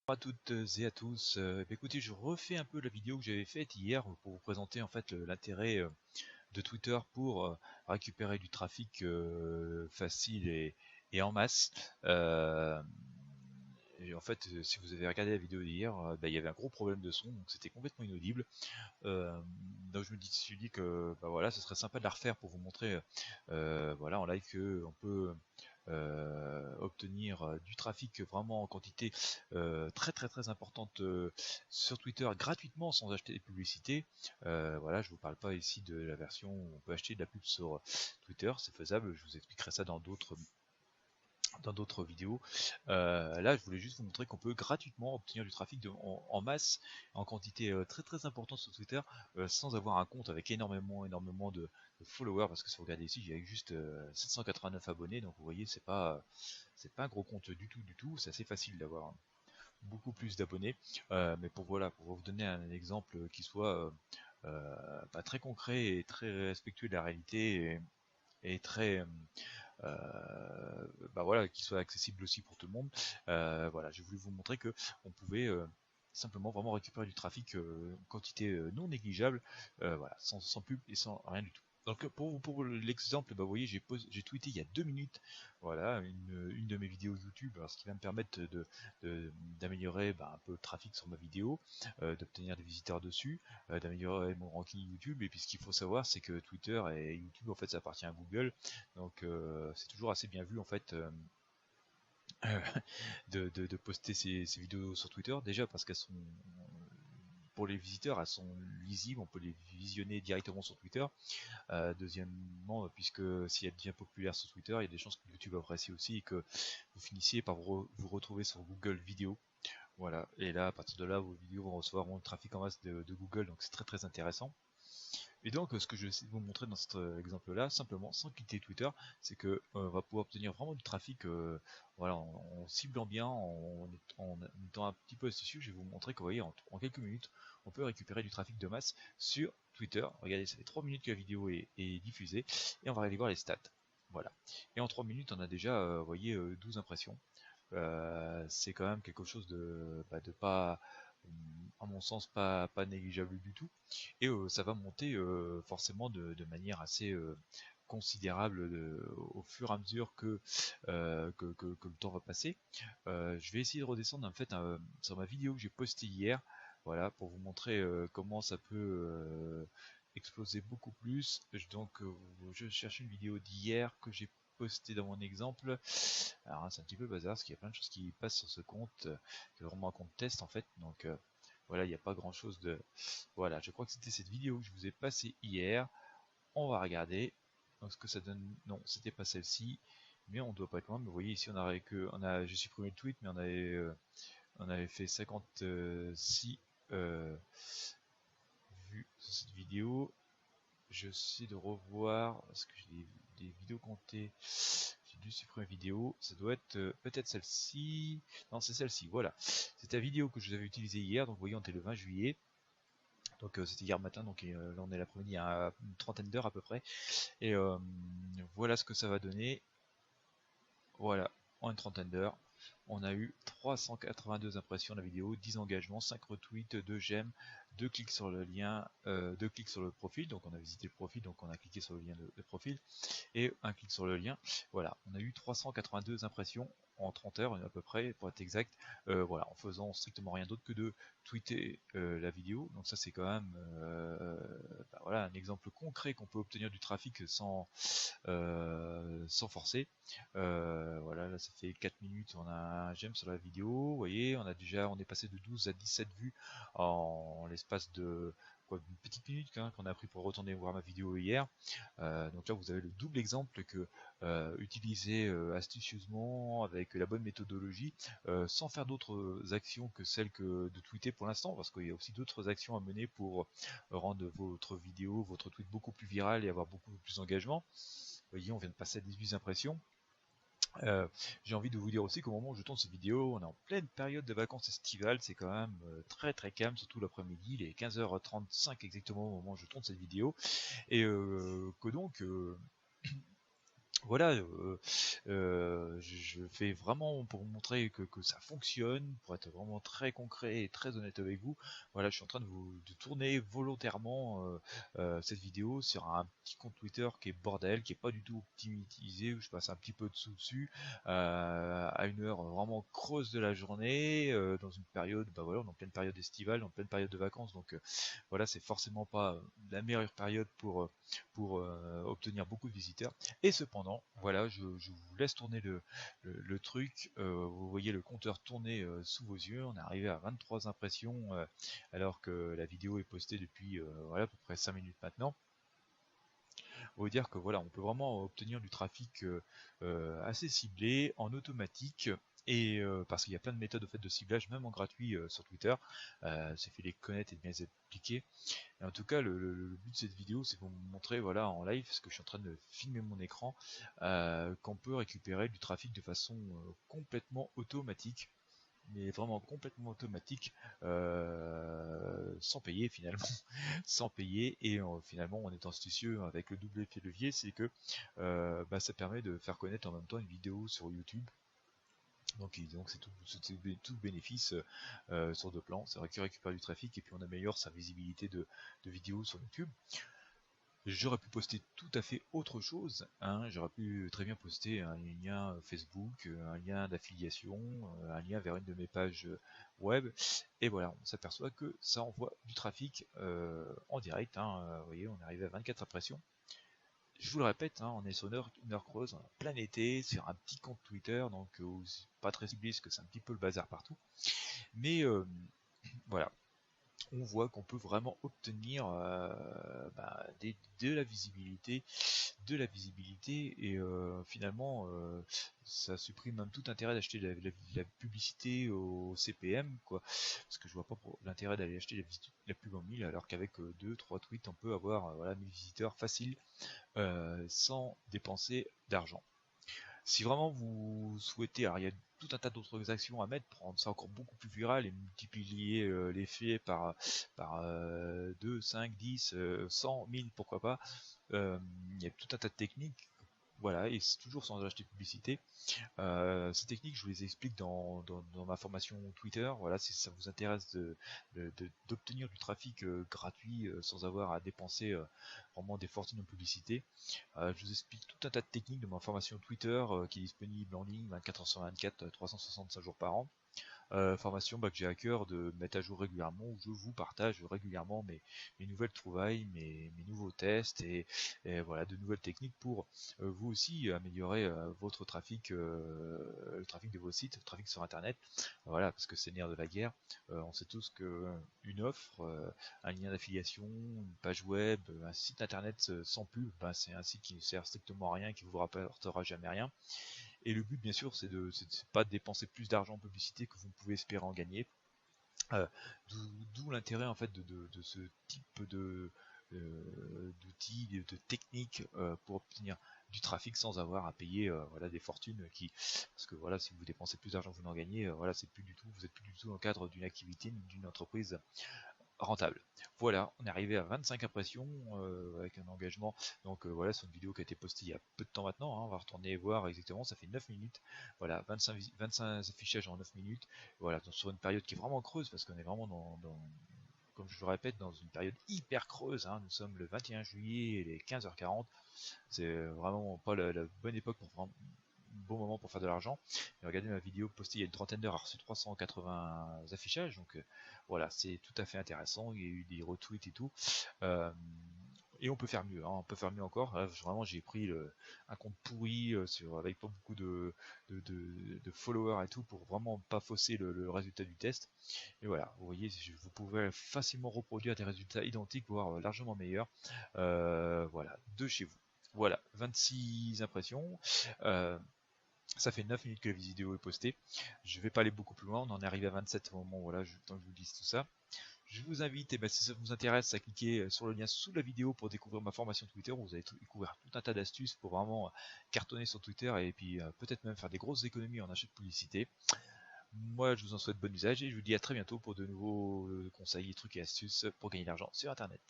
Bonjour à toutes et à tous. Écoutez, je refais un peu la vidéo que j'avais faite hier pour vous présenter en fait l'intérêt de Twitter pour récupérer du trafic facile et en masse. Euh, et en fait, si vous avez regardé la vidéo d'hier, il y avait un gros problème de son, donc c'était complètement inaudible. Euh, donc je me suis dit que voilà, ce serait sympa de la refaire pour vous montrer voilà, en live que on peut obtenir du trafic vraiment en quantité très importante sur Twitter gratuitement sans acheter des publicités. Voilà, je vous parle pas ici de la version où on peut acheter de la pub sur Twitter, c'est faisable, je vous expliquerai ça dans d'autres vidéos. Là, je voulais juste vous montrer qu'on peut gratuitement obtenir du trafic en masse, en quantité très importante sur Twitter, sans avoir un compte avec énormément de followers, parce que si vous regardez ici, j'ai juste 789 abonnés, donc vous voyez, c'est pas un gros compte du tout, c'est assez facile d'avoir beaucoup plus d'abonnés. Mais pour vous donner un exemple qui soit très concret et très respectueux de la réalité et très voilà, qui soit accessible aussi pour tout le monde. Voilà, j'ai voulu vous montrer que on pouvait simplement vraiment récupérer du trafic quantité non négligeable, voilà, sans pub et sans rien du tout. Donc pour l'exemple, vous voyez, j'ai tweeté il y a 2 minutes, voilà, une de mes vidéos YouTube, alors, ce qui va me permettre d'améliorer un peu le trafic sur ma vidéo, d'obtenir des visiteurs dessus, d'améliorer mon ranking YouTube. Et puis ce qu'il faut savoir, c'est que Twitter et YouTube, en fait, ça appartient à Google, donc c'est toujours assez bien vu en fait de poster ces vidéos sur Twitter, déjà parce qu'elles sont pour les visiteurs, elles sont lisibles, on peut les visionner directement sur Twitter. Deuxièmement, puisque si elle devient populaire sur Twitter, il y a des chances que YouTube apprécie aussi et que vous finissiez par vous retrouver sur Google Vidéo. Voilà, et là, à partir de là, vos vidéos vont recevoir moins de trafic en masse de Google, donc c'est très intéressant. Et donc, ce que je vais essayer de vous montrer dans cet exemple-là, simplement, sans quitter Twitter, c'est que on va pouvoir obtenir vraiment du trafic, voilà, en ciblant bien, en étant un petit peu astucieux. Je vais vous montrer que, vous voyez, en quelques minutes, on peut récupérer du trafic de masse sur Twitter. Regardez, ça fait 3 minutes que la vidéo est diffusée, et on va aller voir les stats. Voilà. Et en 3 minutes, on a déjà, vous voyez, 12 impressions. C'est quand même quelque chose de pas, à mon sens, pas négligeable du tout. Et ça va monter forcément de manière assez considérable au fur et à mesure que le temps va passer. Je vais essayer de redescendre en fait sur ma vidéo que j'ai postée hier, voilà, pour vous montrer comment ça peut exploser beaucoup plus. Je cherche une vidéo d'hier que j'ai postée dans mon exemple. Alors c'est un petit peu bazar parce qu'il y a plein de choses qui passent sur ce compte, c'est vraiment un compte test en fait, donc voilà, il n'y a pas grand chose de... Voilà, je crois que c'était cette vidéo que je vous ai passée hier. On va regarder. Donc ce que ça donne... Non, c'était pas celle-ci. Mais on doit pas être loin. Mais vous voyez ici, j'ai supprimé le tweet, mais on avait fait 56 vues sur cette vidéo. Je sais de revoir, parce que j'ai des vidéos comptées. J'ai dû supprimer vidéo. Ça doit être peut-être celle-ci. Non, c'est celle-ci, voilà. C'est la vidéo que je vous avais utilisée hier. Donc vous voyez, on était le 20 juillet. Donc c'était hier matin, donc là on est l'après-midi à une trentaine d'heures à peu près. Et voilà ce que ça va donner. Voilà, en une trentaine d'heures, on a eu 382 impressions de la vidéo, 10 engagements, 5 retweets, 2 j'aime, 2 clics sur le lien, 2 clics sur le profil, donc on a visité le profil, donc on a cliqué sur le lien de profil, et un clic sur le lien. Voilà, on a eu 382 impressions en 30 heures à peu près, pour être exact, voilà, en faisant strictement rien d'autre que de tweeter la vidéo. Donc ça c'est quand même voilà, un exemple concret qu'on peut obtenir du trafic sans forcer. Voilà, là ça fait 4 minutes, on a un j'aime sur la vidéo, vous voyez, on est passé de 12 à 17 vues en l'espace de une petite minute qu'on a pris pour retourner voir ma vidéo hier. Donc là vous avez le double exemple que utiliser astucieusement avec la bonne méthodologie, sans faire d'autres actions que celles que de tweeter pour l'instant, parce qu'il y a aussi d'autres actions à mener pour rendre votre vidéo, votre tweet beaucoup plus viral et avoir beaucoup plus d'engagement. Vous voyez, on vient de passer à 18 impressions. J'ai envie de vous dire aussi qu'au moment où je tourne cette vidéo, on est en pleine période de vacances estivales, c'est quand même très calme, surtout l'après-midi, il est 15h35 exactement au moment où je tourne cette vidéo, et que donc Voilà, je fais vraiment pour vous montrer que ça fonctionne, pour être vraiment très concret et très honnête avec vous. Voilà, je suis en train de tourner volontairement cette vidéo sur un petit compte Twitter qui est bordel, qui est pas du tout optimisé, où je passe un petit peu dessous dessus, à une heure vraiment creuse de la journée, dans une période, bah voilà, on est en pleine période estivale, en pleine période de vacances, donc voilà, c'est forcément pas la meilleure période pour obtenir beaucoup de visiteurs. Et cependant, voilà, je vous laisse tourner le truc. Vous voyez le compteur tourner sous vos yeux. On est arrivé à 23 impressions alors que la vidéo est postée depuis voilà, à peu près 5 minutes maintenant. On veut dire que voilà, on peut vraiment obtenir du trafic assez ciblé, en automatique. Et parce qu'il y a plein de méthodes au fait de ciblage, même en gratuit sur Twitter, c'est fait les connaître et de bien les appliquer. Et en tout cas, le but de cette vidéo, c'est pour vous montrer, voilà, en live, parce que je suis en train de filmer mon écran, qu'on peut récupérer du trafic de façon complètement automatique, mais vraiment complètement automatique, sans payer finalement, sans payer, et finalement, en étant astucieux avec le double effet levier, c'est que bah, ça permet de faire connaître en même temps une vidéo sur YouTube. Donc c'est tout bénéfice sur deux plans, c'est vrai qu'il récupère du trafic et puis on améliore sa visibilité de vidéos sur YouTube. J'aurais pu poster tout à fait autre chose, hein. J'aurais pu très bien poster un lien Facebook, un lien d'affiliation, un lien vers une de mes pages web, et voilà, on s'aperçoit que ça envoie du trafic en direct, hein. Vous voyez, on est arrivé à 24 impressions. Je vous le répète, hein, on est sur une heure creuse, plein été, sur un petit compte Twitter, donc pas très ciblé parce que c'est un petit peu le bazar partout. Mais voilà, on voit qu'on peut vraiment obtenir bah, de la visibilité et finalement ça supprime même tout intérêt d'acheter la publicité au CPM, quoi, parce que je vois pas l'intérêt d'aller acheter la pub en 1000 alors qu'avec 2-3 tweets on peut avoir voilà, 1000 visiteurs faciles sans dépenser d'argent. Si vraiment vous souhaitez, alors il y a tout un tas d'autres actions à mettre pour rendre ça encore beaucoup plus viral et multiplier l'effet par 2, 5, 10, 100, 1000, pourquoi pas. Il y a tout un tas de techniques, voilà, et c'est toujours sans acheter de publicité. Ces techniques, je vous les explique dans ma formation Twitter. Voilà, si ça vous intéresse d'obtenir du trafic gratuit sans avoir à dépenser vraiment des fortunes en publicité. Je vous explique tout un tas de techniques de ma formation Twitter qui est disponible en ligne 24 h sur 24, 365 jours par an. Formation bah, que j'ai à cœur de mettre à jour régulièrement, où je vous partage régulièrement mes nouvelles trouvailles, mes nouveaux tests et voilà de nouvelles techniques pour vous aussi améliorer votre trafic, le trafic de vos sites, le trafic sur internet. Voilà, parce que c'est le nerf de la guerre. On sait tous que une offre, un lien d'affiliation, une page web, un site internet sans pub, bah, c'est un site qui ne sert strictement à rien, qui vous rapportera jamais rien. Et le but, bien sûr, c'est de pas de dépenser plus d'argent en publicité que vous pouvez espérer en gagner. Euh, D'où l'intérêt en fait de ce type d'outils, de techniques pour obtenir du trafic sans avoir à payer voilà, des fortunes parce que voilà, si vous dépensez plus d'argent vous n'en gagnez, voilà, c'est plus du tout, vous êtes plus du tout dans le cadre d'une activité, d'une entreprise rentable. Voilà, on est arrivé à 25 impressions avec un engagement. Donc voilà, c'est une vidéo qui a été postée il y a peu de temps maintenant, hein. On va retourner voir exactement, ça fait 9 minutes. Voilà, 25 affichages en 9 minutes. Voilà, donc sur une période qui est vraiment creuse parce qu'on est vraiment comme je le répète, dans une période hyper creuse, hein. Nous sommes le 21 juillet, il est 15h40. C'est vraiment pas la bonne époque pour prendre bon moment pour faire de l'argent. Et regardez ma vidéo postée il y a une trentaine d'heures, a reçu 380 affichages, donc voilà, c'est tout à fait intéressant. Il y a eu des retweets et tout. Euh, et on peut faire mieux, hein, on peut faire mieux encore. Là, vraiment, j'ai pris un compte pourri avec pas beaucoup de followers et tout pour vraiment pas fausser le résultat du test. Et voilà, vous voyez, vous pouvez facilement reproduire des résultats identiques, voire largement meilleurs. Voilà, de chez vous. Voilà, 26 impressions. Ça fait 9 minutes que la vidéo est postée. Je vais pas aller beaucoup plus loin, on en est arrivé à 27 au moment, voilà, tant que je vous dise tout ça. Je vous invite, et ben, si ça vous intéresse, à cliquer sur le lien sous la vidéo pour découvrir ma formation Twitter, où vous allez découvrir tout un tas d'astuces pour vraiment cartonner sur Twitter et puis peut-être même faire des grosses économies en achat de publicité. Moi, je vous en souhaite bon usage et je vous dis à très bientôt pour de nouveaux conseils, trucs et astuces pour gagner de l'argent sur Internet.